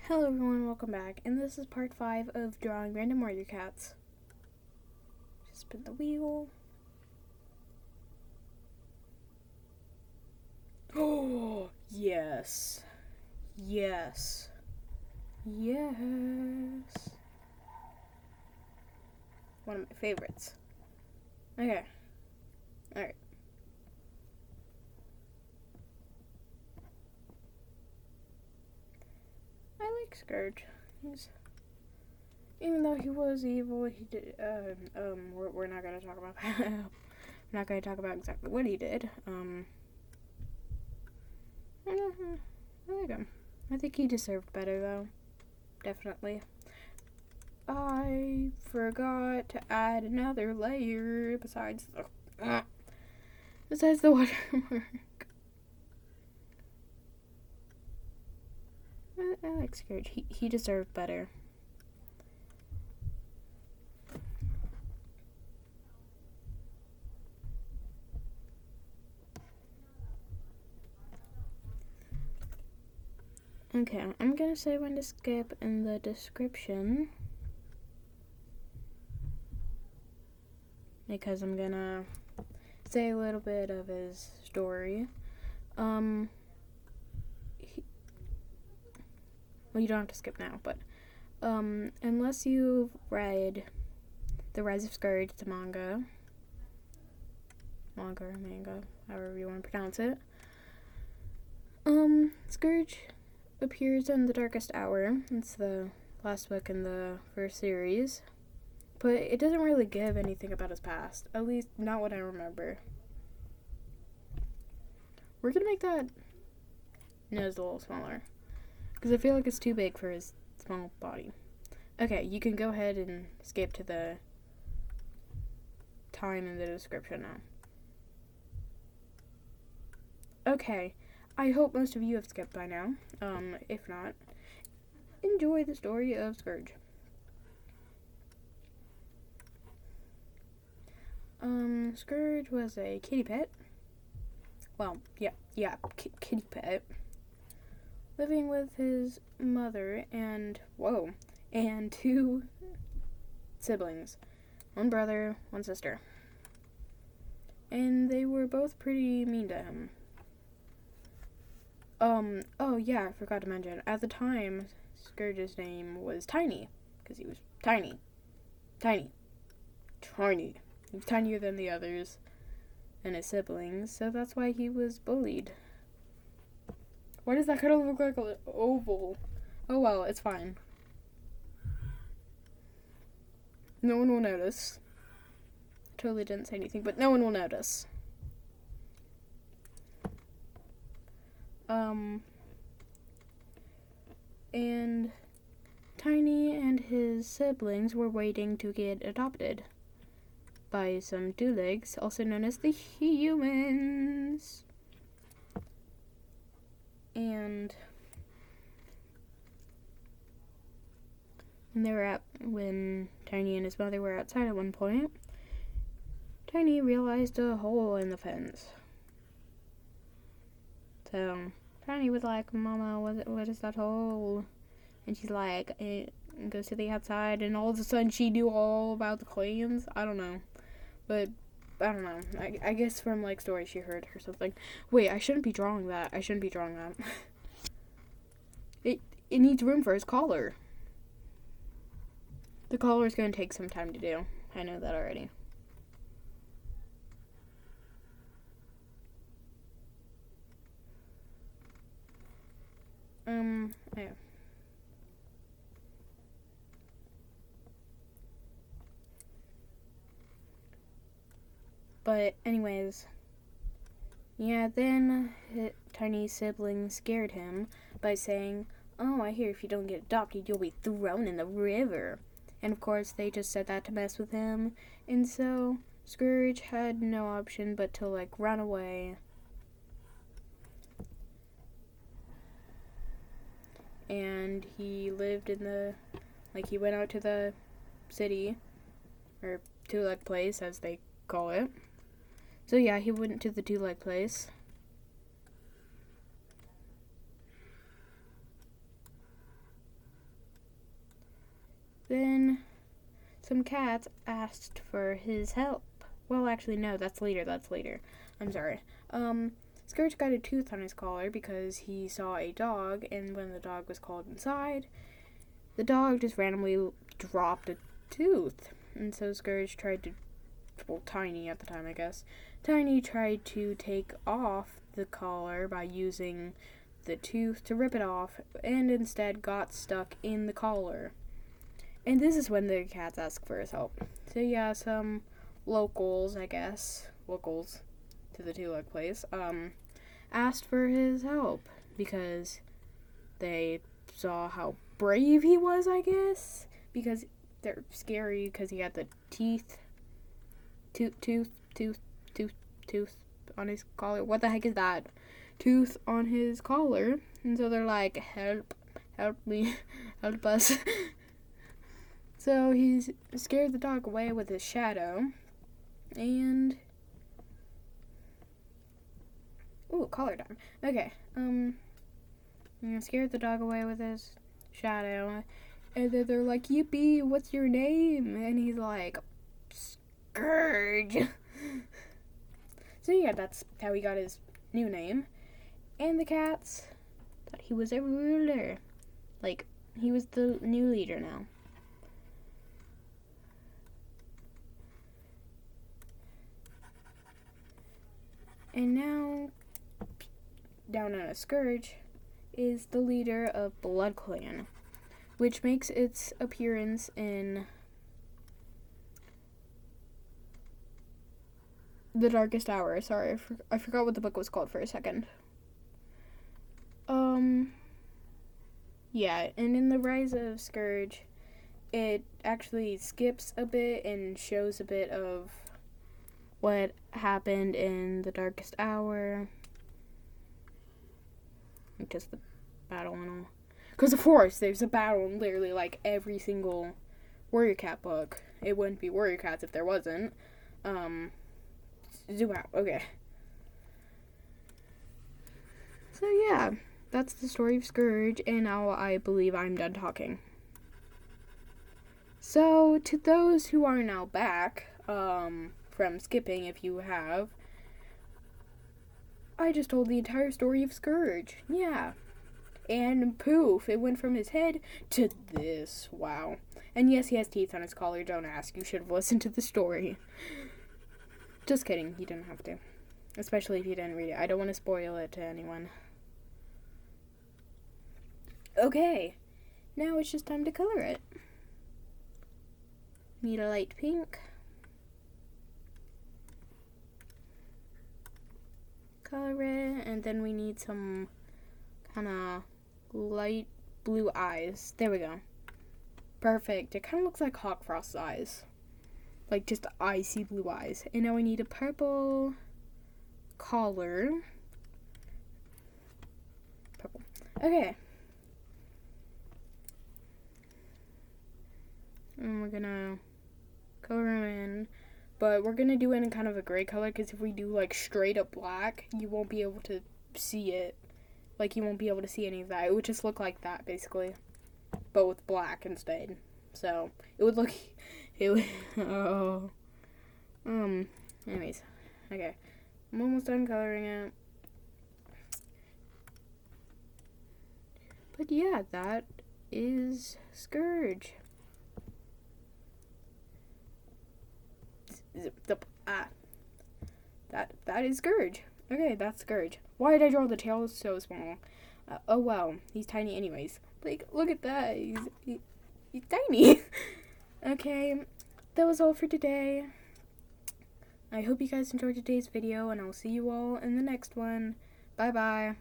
Hello everyone, welcome back, and this is part 5 of drawing random warrior cats. Just spin the wheel. Oh, yes. Yes. Yes. One of my favorites. Okay. Alright. I like Scourge. Even though he was evil, he did, we're not gonna talk about that. We're not gonna talk about exactly what he did. I like him. I think he deserved better, though. Definitely. I forgot to add another layer besides the watermark. I like Scourge. He deserved better. Okay, I'm gonna say when to skip in the description, because I'm gonna say a little bit of his story. Well, you don't have to skip now, but unless you've read The Rise of Scourge, the manga, however you want to pronounce it. Scourge appears in The Darkest Hour. It's the last book in the first series, but it doesn't really give anything about his past, at least not what I remember. We're gonna make that nose a little smaller, because I feel like it's too big for his small body. Okay, you can go ahead and skip to the time in the description now. Okay, I hope most of you have skipped by now. If not, enjoy the story of Scourge. Scourge was a kitty pet. Well, yeah, kitty pet. Living with his mother and two siblings. One brother, one sister. And they were both pretty mean to him. Oh yeah, I forgot to mention, at the time, Scourge's name was Tiny, because he was tiny. He was tinier than the others and his siblings, so that's why he was bullied. Why does that kind of look like an oval? Oh well, it's fine. No one will notice. Totally didn't say anything, but no one will notice. And Tiny and his siblings were waiting to get adopted by some two-legs, also known as the humans. And when Tiny and his mother were outside at one point, Tiny realized a hole in the fence. So Tiny was like, "Mama, what is that hole?" And she's like, it goes to the outside, and all of a sudden she knew all about the clans. I don't know. But, I don't know. I guess from, stories she heard or something. Wait, I shouldn't be drawing that. It needs room for his collar. The collar's going to take some time to do. I know that already. Yeah. But anyways, yeah, then Tiny's siblings scared him by saying, "Oh, I hear if you don't get adopted, you'll be thrown in the river." And of course, they just said that to mess with him. And so Scourge had no option but to run away. And he lived in he went out to the city, or two-leg place as they call it. So yeah, he went to the two-leg place. Then some cats asked for his help. Well, actually, no, that's later. I'm sorry. Scourge got a tooth on his collar because he saw a dog, and when the dog was called inside, the dog just randomly dropped a tooth. And so Scourge tried to, well, Tiny at the time, I guess. Tiny tried to take off the collar by using the tooth to rip it off, and instead got stuck in the collar. And this is when the cats ask for his help. So yeah, some locals to the two-leg place, asked for his help because they saw how brave he was, I guess, because they're scary because he had the tooth on his collar. What the heck is that? Tooth on his collar. And so they're like, help me, help us. So he scared the dog away with his shadow, and collar time. Okay, scared the dog away with his shadow, and then they're like, yippee, what's your name? And he's like, Scourge. So yeah, that's how he got his new name. And the cats thought he was a ruler. Like, he was the new leader now. And now, down on a Scourge is the leader of Blood Clan, which makes its appearance in The Darkest Hour. Sorry, I forgot what the book was called for a second. Yeah, and in The Rise of Scourge, it actually skips a bit and shows a bit of what happened in The Darkest Hour. Just the battle and all. Because, of course, there's a battle in literally, like, every single Warrior Cat book. It wouldn't be Warrior Cats if there wasn't. Zoom out. Okay. So, yeah. That's the story of Scourge, and now I believe I'm done talking. So, to those who are now back, from skipping, if you have, I just told the entire story of Scourge. Yeah. And poof, it went from his head to this. Wow. And yes, he has teeth on his collar. Don't ask. You should have listened to the story. Just kidding. You didn't have to. Especially if you didn't read it. I don't want to spoil it to anyone. Okay. Now it's just time to color it. Need a light pink. Color it. And then we need some kind of light blue eyes. There we go. Perfect. It kind of looks like Hawk Frost's eyes. Like just icy blue eyes. And now we need a purple collar. Purple. Okay. And we're gonna color him in. But we're gonna do it in kind of a gray color, because if we do like straight up black, you won't be able to see it. Like, you won't be able to see any of that. It would just look like that, basically. But with black instead. So, it would look... Anyways. Okay. I'm almost done coloring it. But yeah, that is Scourge. That is Scourge. Okay, that's Scourge. Why did I draw the tail so small? Oh well, he's tiny anyways. Like, look at that. He's tiny. Okay, that was all for today. I hope you guys enjoyed today's video, and I'll see you all in the next one. Bye bye.